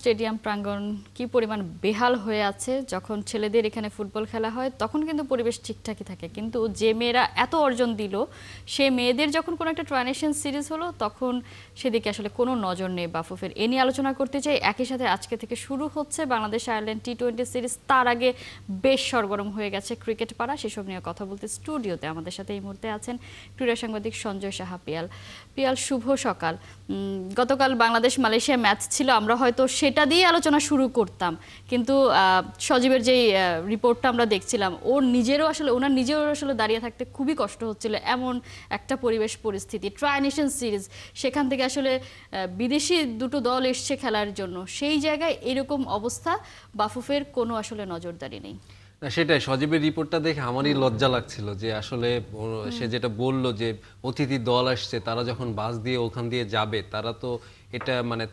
Stadium প্রাঙ্গণ কি পরিমাণ বেহাল হয়ে আছে। যখন ছেলেদের এখানে ফুটবল খেলা হয় তখন কিন্তু পরিবেশ ঠিকঠাকই থাকে, কিন্তু যে মেয়েরা এত অর্জন দিল সে মেয়েদের যখন কোনো একটা ট্রাই নেশন সিরিজ হলো তখন সেদিকে আসলে কোনো নজর নেই বাফুফের। এ নিয়ে আলোচনা করতে চাই। একই সাথে আজকে থেকে শুরু হচ্ছে বাংলাদেশ আয়ারল্যান্ড টি-20 সিরিজ। তার আগে বেশ সরগরম হয়ে গেছে ক্রিকেট পাড়া। সেসব নিয়ে কথা বলতে স্টুডিওতে আমাদের সাথে এই মুহূর্তে আছেন ক্রীড়া সাংবাদিক সঞ্জয় সাহা পিয়াল। পিয়াল, শুভ সকাল। গতকাল বাংলাদেশ মালয়েশিয়া ম্যাচ ছিল, আমরা হয়তো সেটা দিয়ে আলোচনা শুরু করতাম, কিন্তু সজীবের যেই রিপোর্টটা আমরা দেখছিলাম ওনার নিজেরও আসলে দাঁড়িয়ে থাকতে খুবই কষ্ট হচ্ছিল। এমন একটা পরিবেশ পরিস্থিতি, ট্রাই নেশন সিরিজ, সেখান থেকে আসলে বিদেশি দুটো দল এসছে খেলার জন্য, সেই জায়গায় এরকম অবস্থা, বাফুফের কোনো আসলে নজরদারি নেই। না, সেটাই সজীবের রিপোর্টটা দেখে আমারই লজ্জা লাগছিল যে আসলে সে যেটা বললো যে অতিথি দল আসছে, তারা যখন বাস দিয়ে ওখান দিয়ে যাবে, তারা তো এটা মানে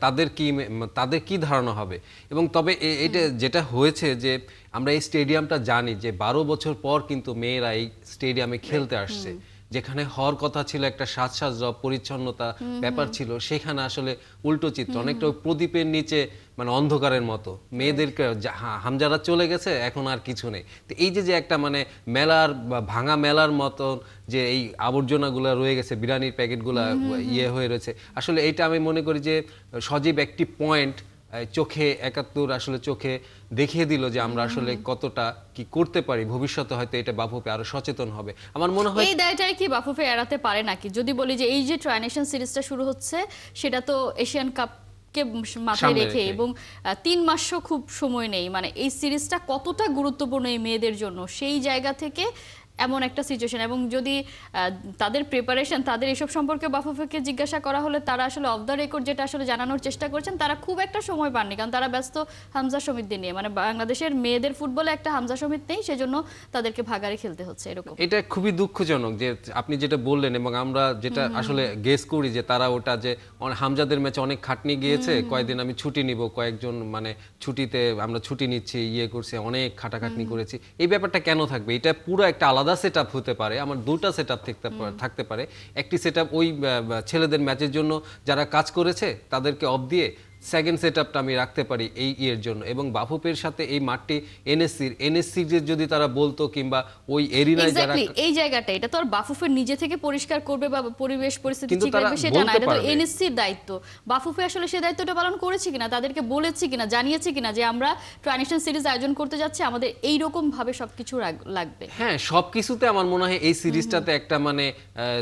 তাদের কি ধারণা হবে। এবং তবে এটা যেটা হয়েছে যে আমরা এই স্টেডিয়ামটা জানি যে 12 বছর পর কিন্তু মেয়েরা এই স্টেডিয়ামে খেলতে আসছে, যেখানে হওয়ার কথা ছিল একটা সাজ পরিচ্ছন্নতা ব্যাপার ছিল, সেখানে আসলে উল্টো চিত্র, অনেকটা প্রদীপের নিচে মানে অন্ধকারের মতো। মেয়েদেরকে হামজারা চলে গেছে, এখন আর কিছু নেই। তো এই যে একটা মানে মেলার বা ভাঙা মেলার মতন যে এই আবর্জনাগুলো রয়ে গেছে, বিরিয়ানির প্যাকেটগুলা হয়ে রয়েছে, আসলে এইটা আমি মনে করি যে সজীব একটি পয়েন্ট চোখে 71 আসলে চোখে দেখিয়ে দিল যে আমরা আসলে কতটা কি করতে পারি। ভবিষ্যতে হয়তো এটা বাফুফে আরো সচেতন হবে। আমার মনে হয় এই দায়টাই কি বাফুফে এড়াতে পারে নাকি? যদি বলি যে এই যে ট্রাই নেশন সিরিজটা শুরু হচ্ছে, সেটা তো এশিয়ান কাপ কে মাথায় রেখে, এবং 3 মাসও খুব সময় নেই। মানে এই সিরিজটা কতটা গুরুত্বপূর্ণ এই মেয়েদের জন্য, সেই জায়গা থেকে এমন একটা সিচুয়েশন। এবং যদি তাদের প্রিপারেশন, তাদের এসব সম্পর্কে বাফুফেকে জিজ্ঞাসা করা হলে তারা আসলে অফ দ্য রেকর্ড যেটা আসলে জানানোর চেষ্টা করছেন, তারা খুব একটা সময় পাননি, কারণ তারা ব্যস্ত হামজা সমিতদের নিয়ে। মানে বাংলাদেশের মেয়েদের ফুটবলে একটা হামজা সমিত নেই, সেজন্য তাদেরকে ভাগাড়ে খেলতে হচ্ছে এরকম। এটা খুবই দুঃখজনক যে আপনি যেটা বললেন, এবং আমরা যেটা আসলে গেস করি যে তারা ওটা যে হামজাদের ম্যাচে অনেক খাটনি গিয়েছে, কয়েকদিন আমি ছুটি নিব, কয়েকজন মানে ছুটিতে আমরা ছুটি নিচ্ছি, করছে, অনেক খাটাখাটনি করেছি। এই ব্যাপারটা কেন থাকবে? এটা পুরো একটা আলাদা সেটআপ হতে পারে। আমার দুটো সেটআপ থাকতে পারে। একটি সেটআপ ওই ছেলেদের ম্যাচের জন্য যারা কাজ করেছে তাদেরকে অফ দিয়ে সেকেন্ড সেটআপটা আমি রাখতে পারি এই ইয়ের জন্য। এবং বাফুফের সাথে এই মাঠটি এনএসসির যদি তারা বলতো, কিংবা ওই এরিনায় যারা এই জায়গাটা, এটা তো আর বাফুফের নিজে থেকে পরিষ্কার করবে বা পরিবেশ পরিস্থিতি ঠিক রাখবে সেটা না, এটা তো এনএসসির দায়িত্ব। বাফুফে আসলে সেই দায়িত্বটা পালন করেছে কিনা, তাদেরকে বলেছে কিনা, জানিয়েছে কিনা যে আমরা ট্রাই নেশন সিরিজ আয়োজন করতে যাচ্ছি, আমাদের এই রকম ভাবে সবকিছু লাগবে। হ্যাঁ, সবকিছুতে আমার মনে হয় এই সিরিজটাতে একটা মানে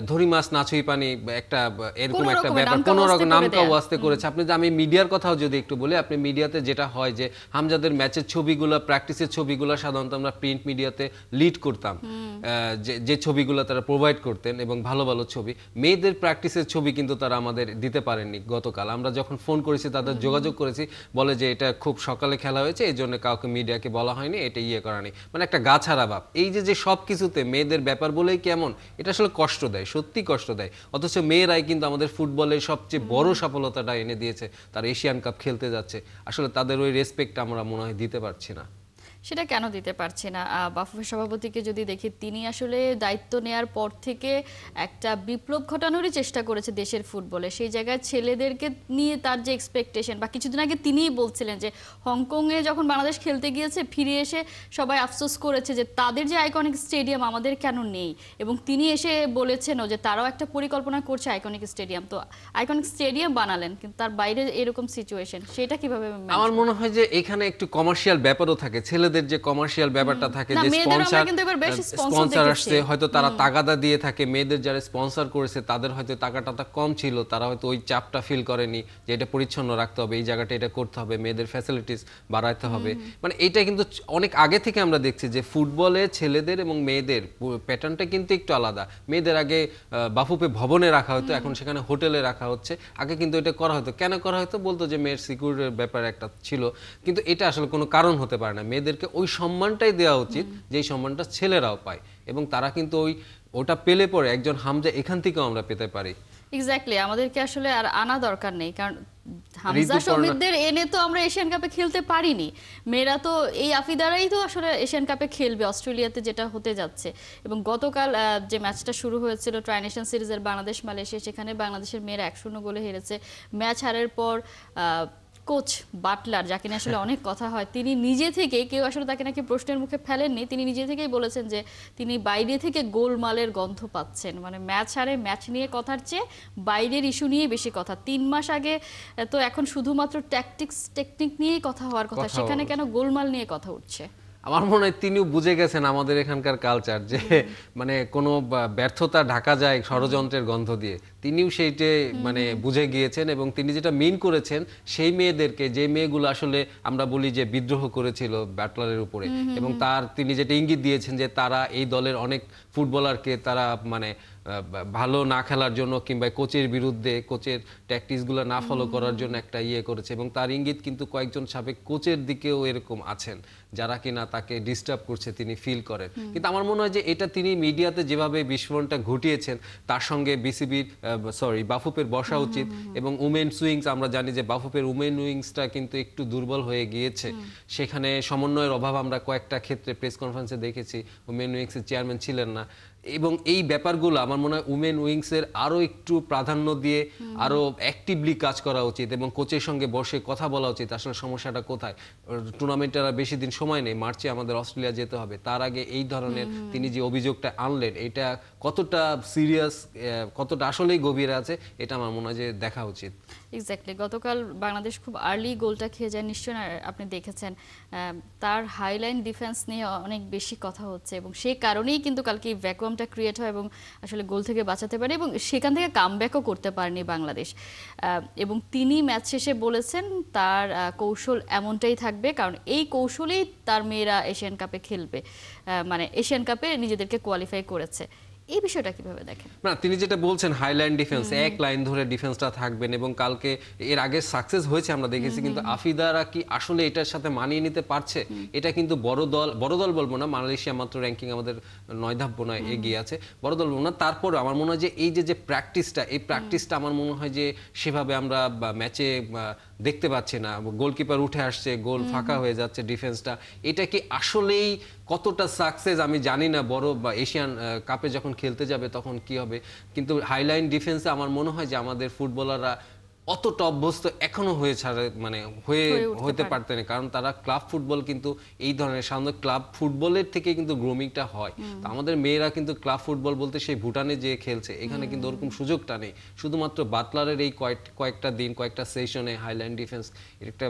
ধরি মাছ না ছুঁই পানি, একটা এরকম একটা ব্যাপার কোনো রকম নামকা ওয়াস্তে করেছে। আপনি যে আমি মিডিয়ার কথাও যদি একটু বলি, আপনি মিডিয়াতে যেটা হয় যে হামজাদের ম্যাচের ছবিগুলো, প্র্যাকটিসের ছবিগুলো সাধারণত আমরা প্রিন্ট মিডিয়াতে লিড করতাম, যে ছবিগুলো তারা প্রোভাইড করতেন, এবং ভালো ভালো ছবি। মেয়েদের প্র্যাকটিসের ছবি কিন্তু তারা আমাদের দিতে পারেননি গতকাল। আমরা যখন ফোন করেছি, তাদের যোগাযোগ করেছি, বলে যে এটা খুব সকালে খেলা হয়েছে, এই জন্য কাউকে মিডিয়াকে বলা হয়নি, এটা করা নেই। মানে একটা গা ছাড়া ভাব। এই যে সব কিছুতে মেয়েদের ব্যাপার বলেই কেমন, এটা আসলে কষ্ট দেয়, সত্যি কষ্ট দেয়। অথচ মেয়েরাই কিন্তু আমাদের ফুটবলের সবচেয়ে বড় সফলতাটা এনে দিয়েছে, তার এশিয়ান কাপ খেলতে যাচ্ছে। আসলে তাদের ওই রেসপেক্ট আমরা মনে হয় দিতে পারছি না। সেটা কেন দিতে পারছে না? বাফুফের সভাপতিকে যদি দেখি, তিনি আসলে দায়িত্ব নেয়ার পর থেকে একটা বিপ্লব ঘটানোরই চেষ্টা করেছে দেশের ফুটবলে। সেই জায়গায় ছেলেদেরকে নিয়ে তার যে এক্সপেকটেশন, বা কিছুদিন আগে তিনিই বলছিলেন যে হংকংয়ে যখন বাংলাদেশ খেলতে গিয়েছে, ফিরে এসে সবাই আফসোস করেছে যে তাদের যে আইকনিক স্টেডিয়াম আমাদের কেন নেই। এবং তিনি এসে বলেছেনও যে তারাও একটা পরিকল্পনা করছে আইকনিক স্টেডিয়াম। তো আইকনিক স্টেডিয়াম বানালেন, কিন্তু তার বাইরে এরকম সিচুয়েশন, সেটা কিভাবে? আমার মনে হয় যে এখানে একটু কমার্শিয়াল ব্যাপারও থাকে। ছেলেদের যে কমার্শিয়াল ব্যাপারটা থাকে, যে স্পন্সর আসছে, হয়তো তারা তাগাদা দিয়ে থাকে। মেয়েদের যারা স্পন্সর করেছে তাদের হয়তো টাকাটা কম ছিল, তারা হয়তো ওই চাপটা ফিল করেনি যে এটা পরিচ্ছন্ন রাখতে হবে, এই জায়গাটা এটা করতে হবে, মেয়েদের ফ্যাসিলিটিস বাড়াতে হবে। মানে এটা কিন্তু অনেক আগে থেকে আমরা দেখছি যে ফুটবলে ছেলেদের এবং মেয়েদের প্যাটার্নটা কিন্তু একটু আলাদা। মেয়েদের আগে বাফুফে ভবনে রাখা হতো, এখন সেখানে হোটেলে রাখা হচ্ছে। আগে কিন্তু এটা করা হতো, কেন করা হতো বলতো যে মেয়ের সিকিউরিটির ব্যাপার একটা ছিল, কিন্তু এটা আসলে কোনো কারণ হতে পারে না। মেয়েদেরকে ওই সম্মানটাই দেওয়া উচিত যেই সম্মানটা ছেলেরাও পায়, এবং তারা কিন্তু ওটা পেলে পরে একজন হামজা এখান থেকেও আমরা পেতে পারি। এক্স্যাক্টলি, আমাদেরকে আসলে আর আনা দরকার নেই, কারণ হামজা সমিতদের এনে তো আমরা এশিয়ান কাপে খেলতে পারিনি। মেয়েরা তো এই আফিদারাই তো আসলে এশিয়ান কাপে খেলবে অস্ট্রেলিয়াতে, যেটা হতে যাচ্ছে। এবং গতকাল যে ম্যাচটা শুরু হয়েছিল ট্রাই নেশন সিরিজের বাংলাদেশ মালয়েশিয়া, সেখানে বাংলাদেশের মেয়েরা 1-0 গোলে হেরেছে। ম্যাচ হারের পর কোচ বাটলার, যাকে নিয়ে আসলে অনেক কথা হয়, তিনি নিজে থেকে, কেউ আসলে তাকে নাকি প্রশ্নের মুখে ফেলেননি, তিনি নিজে থেকেই বলেছেন যে তিনি বাইরে থেকে গোলমালের গন্ধ পাচ্ছেন। মানে ম্যাচ হারে ম্যাচ নিয়ে কথার চেয়ে বাইরের ইস্যু নিয়ে বেশি কথা। 3 মাস আগে তো এখন শুধুমাত্র টেকনিক নিয়েই কথা হওয়ার কথা, সেখানে কেন গোলমাল নিয়ে কথা উঠছে? আমার মনে হয় তিনিও বুঝে গেছেন আমাদের এখানকার কালচার, যে মানে কোনো ব্যর্থতা ঢাকা যায় ষড়যন্ত্রের গন্ধ দিয়ে। তিনিও সেইটে মানে বুঝে গিয়েছেন, এবং তিনি যেটা মিন করেছেন সেই মেয়েদেরকে, যে মেয়েগুলো আসলে আমরা বলি যে বিদ্রোহ করেছিল ব্যাটলারের উপরে, এবং তিনি যেটা ইঙ্গিত দিয়েছেন যে তারা এই দলের অনেক ফুটবলারকে তারা মানে ভালো না খেলার জন্য কিংবা কোচের বিরুদ্ধে, কোচের ট্যাকটিক্সগুলো না ফলো করার জন্য একটা করেছে, এবং তার ইঙ্গিত কিন্তু কয়েকজন সাবেক কোচের দিকেও এরকম আছেন যারা কিনা তাকে ডিস্টার্ব করছে, তিনি ফিল করেন। কিন্তু আমার মনে হয় যে এটা তিনি মিডিয়াতে যেভাবে বিস্ফোরণটা ঘটিয়েছেন, তার সঙ্গে বিসিবির বাফুফের বসা উচিত। এবং উমেন্স উইংস, আমরা জানি যে বাফুফের উমেন উইংসটা কিন্তু একটু দুর্বল হয়ে গিয়েছে, সেখানে সমন্বয়ের অভাব আমরা কয়েকটা ক্ষেত্রে প্রেস কনফারেন্সে দেখেছি, উমেন উইংসের চেয়ারম্যান ছিলেন না। এবং এই ব্যাপারগুলো আমার মনে হয় উমেন উইংসের আরো একটু প্রাধান্য দিয়ে আরো অ্যাক্টিভলি কাজ করা উচিত, এবং কোচের সঙ্গে বসে কথা বলা উচিত আসলে সমস্যাটা কোথায়। টুর্নামেন্টের আর বেশি দিন সময় নেই, মার্চে আমাদের অস্ট্রেলিয়া যেতে হবে, তার আগে এই ধরনের তিনি যে অভিযোগটা আনলেন, এটা কতটা সিরিয়াস, কতটা আসলেই গভীরে আছে, এটা আমার মনে হয় যে দেখা উচিত। এক্স্যাক্টলি, গতকাল বাংলাদেশ খুব আর্লি গোলটা খেয়ে যায়, নিশ্চয়ই আপনি দেখেছেন। তার হাইলাইন ডিফেন্স নিয়ে অনেক বেশি কথা হচ্ছে, এবং সেই কারণেই কিন্তু কালকে ভ্যাকুয়ামটা ক্রিয়েট হয় এবং আসলে গোল থেকে বাঁচাতে পারে, এবং সেখান থেকে কামব্যাকও করতে পারেনি বাংলাদেশ। এবং তিনি ম্যাচ শেষে বলেছেন তার কৌশল এমনটাই থাকবে, কারণ এই কৌশলেই তার মেয়েরা এশিয়ান কাপে খেলবে, মানে এশিয়ান কাপে নিজেদেরকে কোয়ালিফাই করেছে। এই বিষয়টা কিভাবে দেখেন? না, তিনি যেটা বলছেন হাইলাইন ডিফেন্স, এক লাইন ধরে ডিফেন্সটা থাকবেন, এবং কালকে এর আগে সাকসেস হয়েছে আমরা দেখেছি, কিন্তু আফিদারা কি আসলে এটার সাথে মানিয়ে নিতে পারছে? এটা কিন্তু বড় দল বলবো না, মালয়েশিয়া মাত্র র্যাঙ্কিং আমাদের 9 ধাপ বোনায় এগিয়ে আছে, বড় দল বলবো না। তারপরে আমার মনে হয় যে এই যে প্র্যাকটিসটা, এই প্র্যাকটিসটা আমার মনে হয় যে সেভাবে আমরা ম্যাচে দেখতে পাচ্ছি না। গোলকিপার উঠে আসছে, গোল ফাঁকা হয়ে যাচ্ছে, ডিফেন্সটা, এটা কি আসলেই কতটা সাকসেস আমি জানি না। বড় বা এশিয়ান কাপে যখন খেলতে যাবে তখন কি হবে, কিন্তু হাইলাইন ডিফেন্সে আমার মনে হয় যে আমাদের ফুটবলাররা অতটা অভ্যস্ত এখনো হতে পারতেন, কারণ তারা ক্লাব ফুটবল, কিন্তু এই ধরনের সাধারণত ক্লাব ফুটবলের থেকে কিন্তু গ্রোমিংটা হয়। তো আমাদের মেয়েরা কিন্তু ক্লাব ফুটবল বলতে সেই ভুটানে যে খেলছে, এখানে কিন্তু ওরকম সুযোগটা নেই। শুধুমাত্র বাটলারের এই কয়েকটা দিন, কয়েকটা সেশনে হাইলাইন ডিফেন্স একটা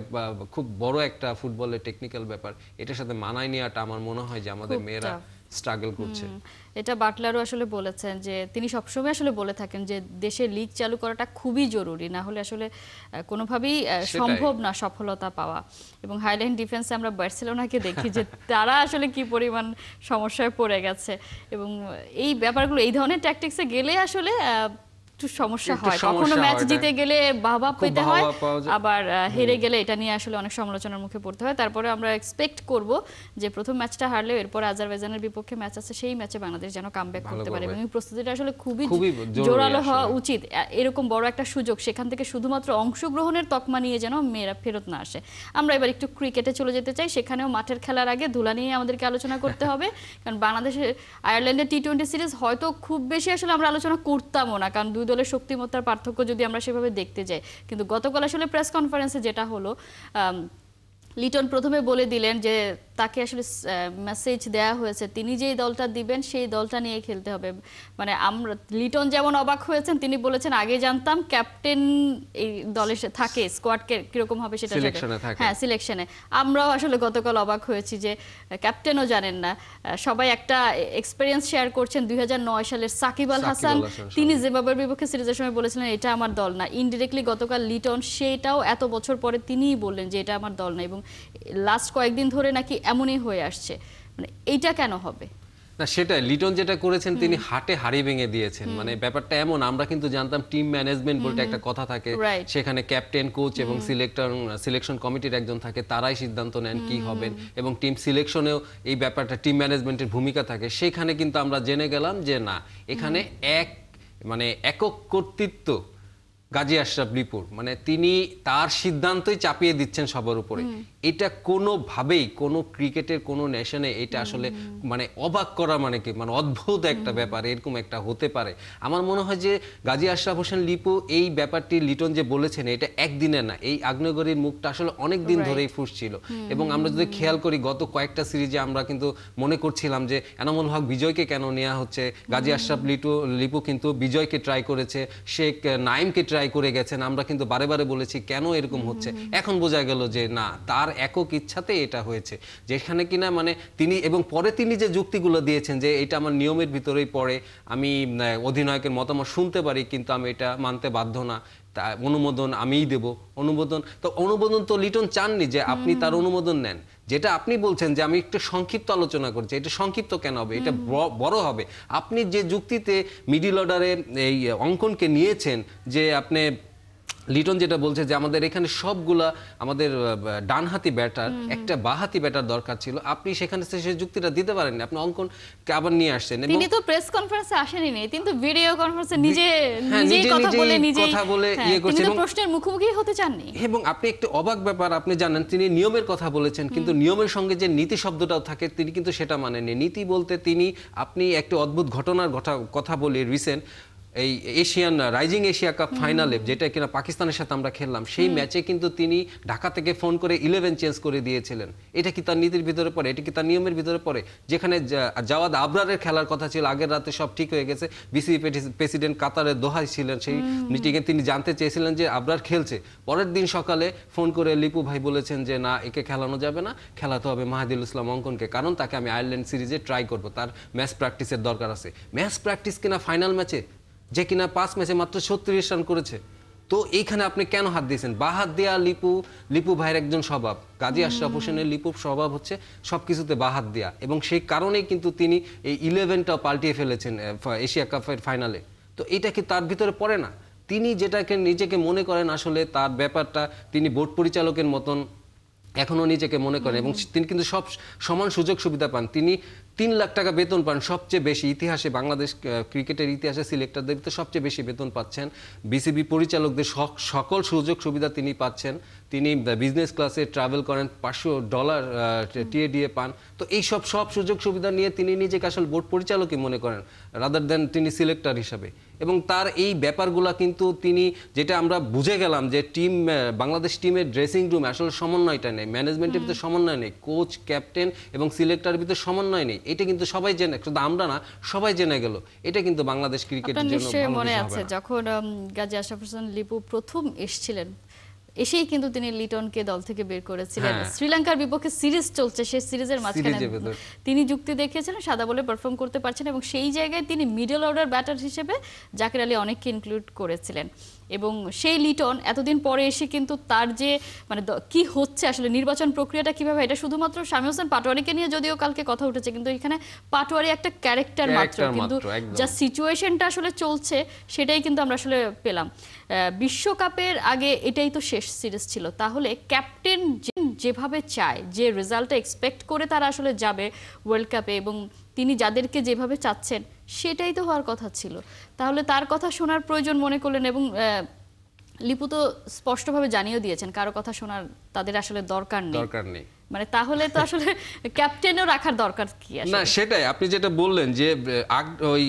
খুব বড় একটা ফুটবলের টেকনিক্যাল ব্যাপার, এটার সাথে মানায় নেওয়াটা আমার মনে হয় যে আমাদের মেয়েরা স্ট্রাগল করছে। এটা বাটলারও আসলে বলেছেন যে তিনি সবসময় আসলে বলে থাকেন যে দেশে লিগ চালু করাটা খুবই জরুরি, না হলে আসলে কোনোভাবেই সম্ভব না সফলতা পাওয়া। এবং হাইলাইন ডিফেন্সে আমরা বার্সেলোনাকে দেখি যে তারা আসলে কি পরিমাণ সমস্যায় পড়ে গেছে, এবং এই ব্যাপারগুলো, এই ধরনের ট্যাকটিক্সে গেলে আসলে একটু সমস্যা হয়। কখনো ম্যাচ জিতে গেলে বাহবা পেতে হয়, আবার হেরে গেলে এটা নিয়ে আসলে অনেক সমালোচনার মুখে পড়তে হয়। তারপরে আমরা এক্সপেক্ট করব যে প্রথম ম্যাচটা হারলেও এরপর আজারবাইজানের বিপক্ষে ম্যাচ আছে, সেই ম্যাচে বাংলাদেশ যেন কামব্যাক করতে পারে, এবং এই প্রস্তুতিটা আসলে খুবই জোরালো হওয়া উচিত। এরকম বড় একটা সুযোগ, সেখান থেকে শুধুমাত্র অংশগ্রহণের তকমা নিয়ে যেন মেয়েরা ফেরত না আসে। আমরা এবার একটু ক্রিকেটে চলে যেতে চাই, সেখানেও মাঠের খেলার আগে ধুলা নিয়ে আমাদেরকে আলোচনা করতে হবে, কারণ বাংলাদেশের আয়ারল্যান্ডের টি-20 সিরিজ হয়তো খুব বেশি আসলে আমরা আলোচনা করতামও না, কারণ দুই দলের শক্তিমত্তার পার্থক্য যদি আমরা সেভাবে দেখতে যাই। কিন্তু গতকাল আসলে প্রেস কনফারেন্সে যেটা হলো, লিটন প্রথমে বলে দিলেন যে তাকে আসলে মেসেজ দেয়া হয়েছে তিনি যেই দলটা দিবেন সেই দলটা নিয়ে খেলতে হবে। মানে আমরা, লিটন যেমন অবাক হয়েছেন, তিনি বলেছেন আগে জানতাম ক্যাপ্টেন এই দলে থাকে, স্কোয়াড কিরকম হবে সেটা হ্যাঁ সিলেকশনে। আমরাও আসলে গতকাল অবাক হয়েছি যে ক্যাপ্টেনও জানেন না। সবাই একটা এক্সপেরিয়েন্স শেয়ার করছেন 2009 সালের সাকিব আল হাসান, তিনি জিম্বাবুয়ের বিপক্ষে সিরিজের সময় বলেছিলেন এটা আমার দল না। ইনডিরেক্টলি গতকাল লিটন সেটাও এত বছর পরে তিনিই বললেন যে এটা আমার দল না, এবং লাস্ট কয়েকদিন ধরে নাকি এমনই হয়ে আসছে। মানে এইটা কেন হবে না? সেটাই লিটন যেটা করেছেন, তিনি হাটে হাড়ি ভেঙে দিয়েছেন। মানে ব্যাপারটা এমন, আমরা কিন্তু জানতাম টিম ম্যানেজমেন্ট বলতে একটা কথা থাকে, সেখানে ক্যাপ্টেন, কোচ এবং সিলেকশন কমিটির একজন থাকে, তারাই সিদ্ধান্ত নেন কি হবেন, এবং টিম সিলেকশনেও এই ব্যাপারটা টিম ম্যানেজমেন্টের ভূমিকা থাকে। সেখানে কিন্তু আমরা জেনে গেলাম যে না, এখানে একক কর্তৃত্ব গাজী আশরাফ লিপুর, মানে তিনি তার সিদ্ধান্তই চাপিয়ে দিচ্ছেন সবার উপরে। এটা কোনোভাবেই কোনো ক্রিকেটের কোনো নেশনে এটা আসলে মানে অবাক করা, মানে কি মানে অদ্ভুত একটা ব্যাপার, এরকম একটা হতে পারে। আমার মনে হয় যে গাজী আশরাফ হোসেন লিপু এই ব্যাপারটি লিটন যে বলেছেন এটা একদিনের না, এই আগ্নেয়গিরির মুখটা আসলে অনেক দিন ধরেই ফুসছিল। এবং আমরা যদি খেয়াল করি গত কয়েকটা সিরিজে আমরা কিন্তু মনে করছিলাম যে এনামুল হক বিজয়কে কেন নেওয়া হচ্ছে, গাজী আশরাফ লিপু কিন্তু বিজয়কে ট্রাই করেছে, শেখ নাইমকে ট্রাই করে গেছেন, আমরা কিন্তু বারে বারে বলেছি কেন এরকম হচ্ছে। এখন বোঝা গেল যে না, তার একক ইচ্ছাতে এটা হয়েছে, যেখানে কিনা মানে তিনি, এবং পরে তিনি যে যুক্তিগুলো দিয়েছেন যে এটা আমার নিয়মের ভিতরেই পড়ে, আমি অধিনায়কের মতামত শুনতে পারি কিন্তু আমি এটা মানতে বাধ্য না, তা অনুমোদন আমিই দেব। অনুমোদন তো লিটন চাননি যে আপনি তার অনুমোদন নেন। যেটা আপনি বলছেন যে আমি একটু সংক্ষিপ্ত আলোচনা করছি, এটা সংক্ষিপ্ত কেন হবে, এটা বড় হবে। আপনি যে যুক্তিতে মিডল অর্ডারে এই অঙ্কনকে নিয়েছেন, যে আপনি লিটন যেটা বলছে যে আমাদের এখানে সবগুলা আমাদের ডানহাতি ব্যাটার, একটা বাহাতি ব্যাটার দরকার ছিল, আপনি সেখানে সেই যুক্তিটা দিতে পারেননি, আপনি অঙ্কনকে আবার নিয়ে আসছেন। তিনি তো প্রেস কনফারেন্সে আসেনই নি, তিনি তো ভিডিও কনফারেন্সে নিজেই কথা বলে ইয়ে করছেন, এবং প্রশ্নের মুখোমুখি হতে চাননি। এবং আপনি একটু অবাক ব্যাপার, আপনি জানেন তিনি নিয়মের কথা বলেছেন, কিন্তু নিয়মের সঙ্গে যে নীতি শব্দটাও থাকে তিনি কিন্তু সেটা মানেননি। নীতি বলতে আপনি একটু অদ্ভুত ঘটনার কথা বলি, রিসেন্ট এই এশিয়ান রাইজিং এশিয়া কাপ ফাইনালে যেটা কিনা পাকিস্তানের সাথে আমরা খেললাম, সেই ম্যাচে কিন্তু তিনি ঢাকা থেকে ফোন করে 11 চেঞ্জ করে দিয়েছিলেন। এটা কি তার নীতির ভিতরে পড়ে? এটা কি তার নিয়মের ভিতরে পড়ে? যেখানে জাওয়াদ আবরারের খেলার কথা ছিল, আগের রাতে সব ঠিক হয়ে গেছে, বিসিবি প্রেসিডেন্ট কাতারের দোহায় ছিলেন, সেই মিটিংয়ে তিনি জানতে চেয়েছিলেন যে আবরার খেলছে। পরের দিন সকালে ফোন করে লিপু ভাই বলেছেন যে না, একে খেলানো যাবে না, খেলাতে হবে মাহাদিউল ইসলাম অঙ্কনকে, কারণ তাকে আমি আয়ারল্যান্ড সিরিজে ট্রাই করবো, তার ম্যাচ প্র্যাকটিসের দরকার আছে। ম্যাচ প্র্যাকটিস কিনা ফাইনাল ম্যাচে, যে কিনা 5 ম্যাচে মাত্র 36 রান করেছে। তো এইখানে আপনি কেন হাত দিয়েছেন? বা হাত দেওয়া লিপু ভাইয়ের একজন স্বভাব, গাজী আশরাফ হোসেনের লিপুর স্বভাব হচ্ছে সবকিছুতে বা হাত দেওয়া, এবং সেই কারণেই কিন্তু তিনি এই 11টাও পাল্টিয়ে ফেলেছেন এশিয়া কাপের ফাইনালে। তো এটা কি তার ভিতরে পড়ে না? তিনি যেটাকে নিজেকে মনে করেন আসলে তার ব্যাপারটা, তিনি বোর্ড পরিচালকের মতন এখনো নিজেকে মনে করেন, এবং তিনি কিন্তু সব সমান সুযোগ সুবিধা পান। তিনি 3 লাখ টাকা বেতন পান, সবচেয়ে বেশি ইতিহাসে, বাংলাদেশ ক্রিকেটের ইতিহাসে সিলেক্টরদের ভিতরে সবচেয়ে বেশি বেতন পাচ্ছেন। বিসিবি পরিচালকদের সকল সুযোগ সুবিধা তিনি পাচ্ছেন। তিনি বিজনেস ক্লাসে ট্রাভেল করেন, $500 টিএডিএ পান। তো এই সব সুযোগ সুবিধা নিয়ে তিনি নিজেকে আসলে বোর্ড পরিচালকই মনে করেন, রাদার দেন তিনি সিলেক্টর হিসাবে। এবং তার এই ব্যাপারগুলা কিন্তু তিনি, যেটা আমরা বুঝে গেলাম যে বাংলাদেশ টিমের ড্রেসিং রুমে আসলে সমন্বয়টা নেই, ম্যানেজমেন্টের ভিতরে সমন্বয় নেই, কোচ, ক্যাপ্টেন এবং সিলেক্টরের ভিতরে সমন্বয় নেই। এটা কিন্তু সবাই জেনে, শুধু আমরা না, সবাই জেনে গেল। এটা কিন্তু বাংলাদেশ ক্রিকেটের জন্য মনে আছে যখন গাজী আশরাফ হোসেন লিপু প্রথম এসেছিলেন, এসেই কিন্তু তিনি লিটনকে দল থেকে বের করেছিলেন। শ্রীলঙ্কার বিপক্ষে সিরিজ চলছে, সেই সিরিজের মাঝখানে তিনি যুক্তি দেখিয়েছিলেন সাদা বলে পারফর্ম করতে পারছেন, এবং সেই জায়গায় তিনি মিডল অর্ডার ব্যাটার হিসেবে জাকির আলী অনেককে ইনক্লুড করেছিলেন। এবং সেই লিটন এতদিন পরে এসে কিন্তু তার যে মানে কি হচ্ছে আসলে নির্বাচন প্রক্রিয়াটা কিভাবে, এটা শুধুমাত্র শামীম হোসেন পাটোয়ারিকে নিয়ে যদিও কালকে কথা উঠেছে, কিন্তু এখানে পাটোয়ারি একটা ক্যারেক্টার মাত্র, কিন্তু যা সিচুয়েশনটা আসলে চলছে সেটাই কিন্তু আমরা আসলে পেলাম। বিশ্বকাপের আগে এটাই তো শেষ সিরিজ ছিল, তাহলে ক্যাপ্টেন যেভাবে চায়, যে রেজাল্টটা এক্সপেক্ট করে তারা আসলে যাবে ওয়ার্ল্ড কাপে, এবং তিনি যাদেরকে যেভাবে চাচ্ছেন সেটাই তো হওয়ার কথা ছিল। তাহলে তার কথা শোনার প্রয়োজন মনে করলেন, এবং লিপু তো স্পষ্টভাবে জানিয়ে দিয়েছেন কারো কথা শোনার তাদের আসলে দরকার নেই। মানে তাহলে তো আসলে ক্যাপ্টেনও রাখার দরকার কি আসলে? না, সেটাই আপনি যেটা বললেন যে ওই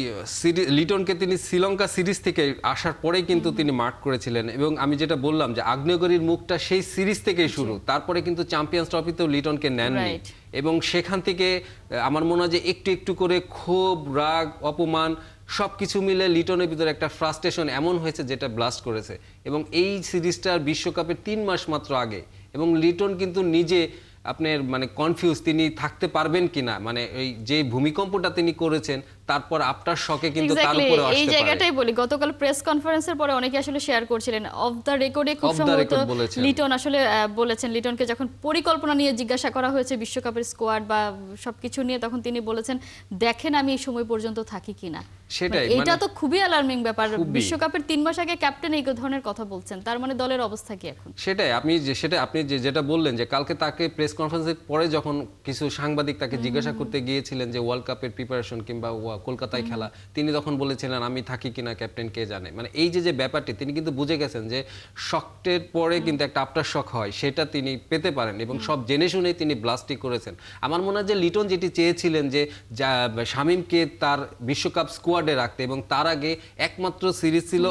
লিটনকে তিনি শ্রীলঙ্কা সিরিজ থেকে আসার পরেই কিন্তু তিনি মার্ক করেছিলেন, এবং আমি যেটা বললাম যে আগ্নেয়গিরির মুখটা সেই সিরিজ থেকেই শুরু, তারপরে কিন্তু চ্যাম্পিয়ন্স ট্রফিতেও লিটনকে নেননি, এবং সেখান থেকে আমার মনে হয় যে একটু একটু করে ক্ষোভ, রাগ, অপমান সবকিছু মিলে লিটনের ভিতরে একটা ফ্রাস্ট্রেশন এমন হয়েছে যেটা ব্লাস্ট করেছে। এবং এই সিরিজটার বিশ্বকাপের 3 মাস মাত্র আগে, এবং লিটন কিন্তু নিজে আপনার মানে কনফিউজ, তিনি থাকতে পারবেন কিনা, মানে এই যে ভূমিকম্পটা তিনি করেছেন তারপর আফটার শকে কিন্তু তার উপরে আসতে পারে। এই জায়গাটাই বলি, গতকাল প্রেস কনফারেন্সের পরে অনেকে আসলে শেয়ার করছিলেন অফ দ্য রেকর্ডে, খুব সম্ভবত লিটন আসলে বলেছেন, লিটনকে যখন পরিকল্পনা নিয়ে জিজ্ঞাসা করা হয়েছে বিশ্বকাপের স্কোয়াড বা সবকিছু নিয়ে, তখন তিনি বলেছেন দেখেন আমি এই সময় পর্যন্ত থাকি কিনা। সেটাই, এটা তো খুবই অ্যালার্মিং ব্যাপার। বিশ্বকাপের 3 মাস আগে ক্যাপ্টেন এই ধরনের কথা বলছেন, তার মানে দলের অবস্থা কি এখন? সেটাই আপনি যেটা বললেন যে কালকে তাকে প্রেস কনফারেন্সের পরে যখন কিছু সাংবাদিক তাকে জিজ্ঞাসা করতে গিয়েছিলেন যে ওয়ার্ল্ড কাপের প্রিপারেশন কিংবা কলকাতায় খেলা, তিনি তখন বলেছিলেন আমি থাকি কিনা ক্যাপ্টেন কে জানে। মানে এই যে ব্যাপারটি তিনি কিন্তু বুঝে গেছেন যে শকের পরে কিন্তু একটা আফটার শক হয়, সেটা তিনি পেতে পারেন এবং সব জেনে শুনেই তিনি ব্লাস্টই করেছেন। আমার মনে হয় যে লিটন যেটি চেয়েছিলেন যে শামীমকে তার বিশ্বকাপ স্কোয়াডে রাখতে, এবং তার আগে একমাত্র সিরিজ ছিল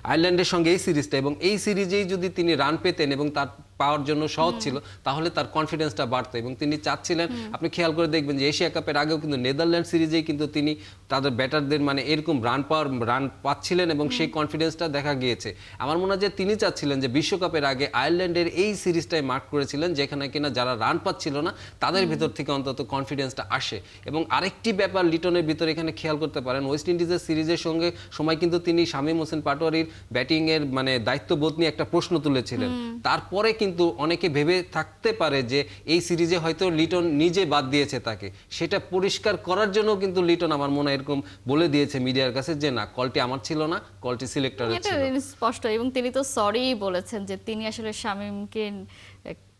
আয়ারল্যান্ডের সঙ্গে এই সিরিজটা, এবং এই সিরিজেই যদি তিনি রান পেতেন এবং তার পাওয়ার জন্য সহজ ছিল, তাহলে তার কনফিডেন্সটা বাড়তো। এবং তিনি চাচ্ছিলেন, আপনি খেয়াল করে দেখবেন যে এশিয়া কাপের আগেও কিন্তু নেদারল্যান্ড সিরিজেই কিন্তু তিনি তাদের ব্যাটারদের মানে এরকম রান পাচ্ছিলেন এবং সেই কনফিডেন্সটা দেখা গিয়েছে। আমার মনে হয় যে তিনি চাচ্ছিলেন যে বিশ্বকাপের আগে আয়ারল্যান্ডের এই সিরিজটাই মার্ক করেছিলেন, যেখানে কিনা যারা রান পাচ্ছিল না তাদের ভিতর থেকে অন্তত কনফিডেন্সটা আসে। এবং আরেকটি ব্যাপার লিটনের ভিতরে এখানে খেয়াল করতে পারেন, ওয়েস্ট ইন্ডিজের সিরিজের সঙ্গে সময় কিন্তু তিনি শামীম হোসেন পাটোয়ারির ব্যাটিং এর মানে দায়িত্ববোধ নিয়ে একটা প্রশ্ন তুলেছিলেন। তারপরে কিন্তু অনেকে ভেবে থাকতে পারে যে এই সিরিজে হয়তো লিটন নিজে বাদ দিয়েছে তাকে, সেটা পরিষ্কার করার জন্য কিন্তু লিটন আমার মনে হয় এরকম বলে দিয়েছে মিডিয়ার কাছে যে না, কলটি আমার ছিল না, কলটি সিলেক্টরের এটা ছিল। স্পষ্ট, এবং তিনি তো সরি বলেছেন যে তিনি আসলে শামীমকে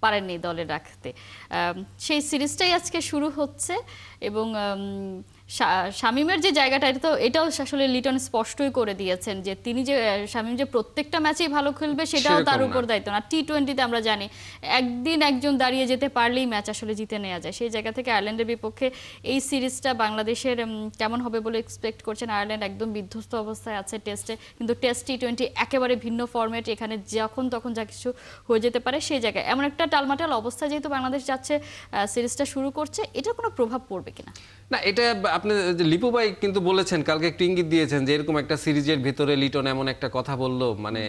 পারেননি দলে রাখতে। সেই সিরিজটাই আজকে শুরু হচ্ছে এবং শামীমের যে জায়গাটা, এটাও আসলে লিটন স্পষ্টই করে দিয়েছেন যে তিনি যে শামীম যে প্রত্যেকটা ম্যাচেই ভালো খেলবে সেটাও তার উপর দায়িত্ব না। টি-20তে আমরা জানি একদিন একজন দাঁড়িয়ে যেতে পারলেই ম্যাচ আসলে জিতে নেওয়া যায়। সেই জায়গা থেকে আয়ারল্যান্ডের বিপক্ষে এই সিরিজটা বাংলাদেশের কেমন হবে বলে এক্সপেক্ট করছেন? আয়ারল্যান্ড একদম বিধ্বস্ত অবস্থায় আছে টেস্টে, কিন্তু টেস্ট টি-20 একেবারে ভিন্ন ফরম্যাট, এখানে যখন তখন যা কিছু হয়ে যেতে পারে। সেই জায়গায় এমন একটা টালমাটাল অবস্থা যেহেতু বাংলাদেশ যাচ্ছে, সিরিজটা শুরু করছে, এটার কোনো প্রভাব পড়বে কিনা? না, এটা আপনি লিপু ভাই কিন্তু বলেছেন, কালকে একটা ইঙ্গিত দিয়েছেন যে এরকম একটা সিরিজের ভিতরে লিটন এমন একটা কথা বললো, মানে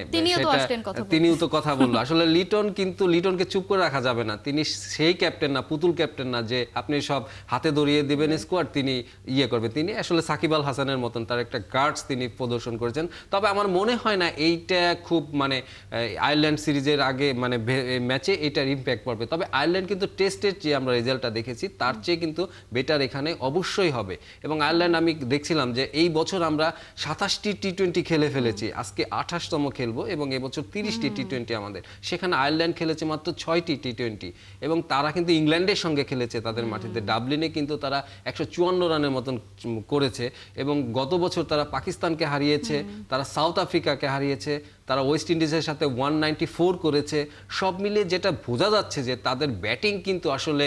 তিনিও তো কথা বললো। আসলে লিটনকে চুপ করে রাখা যাবে না, তিনি সেই ক্যাপ্টেন না, পুতুল ক্যাপ্টেন না যে আপনি সব হাতে ধরিয়ে দিবেন স্কোয়াড তিনি ইয়ে করবে। তিনি আসলে সাকিব আল হাসানের মতন তার একটা গার্ডস তিনি প্রদর্শন করেছেন। তবে আমার মনে হয় না এইটা খুব মানে আয়ারল্যান্ড সিরিজের আগে মানে ম্যাচে এটার ইম্প্যাক্ট পড়বে। তবে আয়ারল্যান্ড কিন্তু টেস্টের যে আমরা রেজাল্টটা দেখেছি তার চেয়ে কিন্তু বেটার এখানে অবশ্যই হবে। এবং আয়ারল্যান্ড আমি দেখছিলাম যে এই বছর আমরা 27টি টি-20 খেলে ফেলেছি, আজকে 28তম খেলবো, এবং এবছর 30টি টি-20 আমাদের। সেখানে আয়ারল্যান্ড খেলেছে মাত্র 6টি টি-20, এবং তারা কিন্তু ইংল্যান্ডের সঙ্গে খেলেছে তাদের মাটিতে, ডাবলিনে কিন্তু তারা 154 রানের মতন করেছে। এবং গত বছর তারা পাকিস্তানকে হারিয়েছে, তারা সাউথ আফ্রিকাকে হারিয়েছে, তারা ওয়েস্ট ইন্ডিজের সাথে 194 করেছে। সব মিলিয়ে যেটা বোঝা যাচ্ছে যে তাদের ব্যাটিং কিন্তু আসলে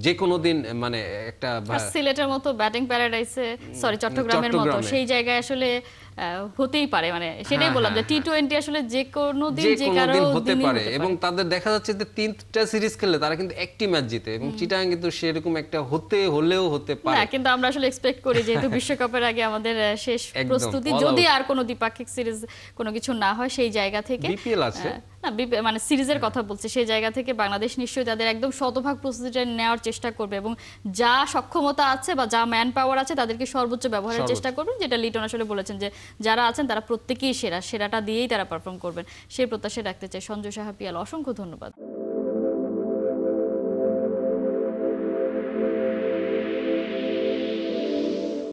যে কোনো দিন মানে একটা সিলেটের মতো ব্যাটিং প্যারাডাইসে, চট্টগ্রামের মতো সেই জায়গায় আসলে হতেই পারে। মানে সেটাই বললাম যে টি-20 আসলে যে কোনো দিন যে কারো হতে পারে। এবং তাদের দেখা যাচ্ছে যে 3টা সিরিজ খেললে তারা কিন্তু একটি ম্যাচ জিতে, এবং চিটাগাং কিন্তু সেরকম একটা হতে পারে না। কিন্তু আমরা আসলে এক্সপেক্ট করি যেহেতু বিশ্বকাপের আগে আমাদের শেষ প্রস্তুতি, যদি আর কোনো দ্বিপাক্ষিক সিরিজ কোনো কিছু না হয় সেই জায়গা থেকে, বিপিএল আছে না মানে সিরিজের কথা বলছি, সেই জায়গা থেকে বাংলাদেশ নিশ্চয়ই তাদের একদম শতভাগ প্রস্তুতিটা নেওয়ার চেষ্টা করবে এবং যা সক্ষমতা আছে বা যা ম্যান পাওয়ার আছে তাদেরকে সর্বোচ্চ ব্যবহারের চেষ্টা করবেন। যেটা লিটন আসলে বলেছেন যে যারা আছেন তারা প্রত্যেকেই সেরাটা দিয়েই তারা পারফর্ম করবেন, সেই প্রত্যাশা রাখতে চাই। সঞ্জয় সাহা, পিয়াল, অসংখ্য ধন্যবাদ।